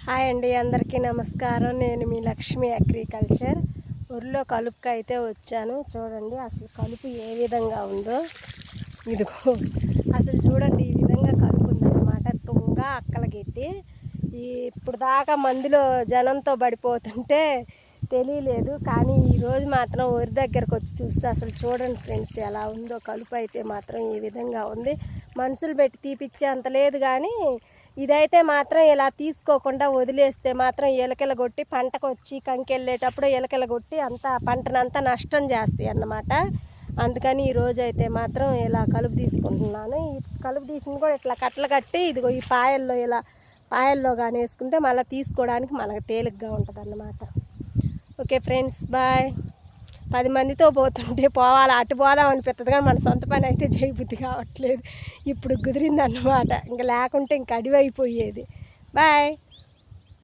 Hi అండి, అందరికీ నమస్కారం. నేను మీ లక్ష్మి అగ్రికల్చర్. ఊర్లో కలుపుకి అయితే వచ్చాను. చూడండి అసలు కలుపు ఏ విధంగా ఉందో. ఇదిగో అసలు చూడండి, ఈ విధంగా కలుపు ఉందన్నమాట. తుంగ అక్కలగెట్టి ఇప్పుడు దాకా మందులో జనంతో పడిపోతుంటే తెలియలేదు, కానీ ఈరోజు మాత్రం ఊరి దగ్గరకు వచ్చి చూస్తే అసలు చూడండి ఫ్రెండ్స్, ఎలా ఉందో కలుపు అయితే మాత్రం ఈ విధంగా ఉంది. మనుషులు పెట్టి తీపిచ్చే అంత లేదు, కానీ ఇదైతే మాత్రం ఇలా తీసుకోకుండా వదిలేస్తే మాత్రం ఎలకల కొట్టి పంటకు వచ్చి కంకెళ్ళేటప్పుడు ఎలకల కొట్టి అంతా పంటనంతా నష్టం చేస్తాయి అన్నమాట. అందుకని ఈరోజు అయితే మాత్రం ఇలా కలుపు తీసుకుంటున్నాను. ఈ కలుపు తీసింది కూడా ఇట్లా కట్టలు కట్టి ఇదిగో ఈ పాయల్లో కానీ వేసుకుంటే మళ్ళీ తీసుకోవడానికి మనకు తేలిగ్గా ఉంటుంది అన్నమాట. Okay friends, bye. 10 మందితో పోతుంటే పోవాలి, అటు పోదాం అనిపిస్తుంది, కానీ మన సొంత పని అయితే చేయబుద్ధి కావట్లేదు. ఇప్పుడు కుదిరిందన్నమాట, ఇంకా లేకుంటే ఇంక అడివైపోయేది. బాయ్.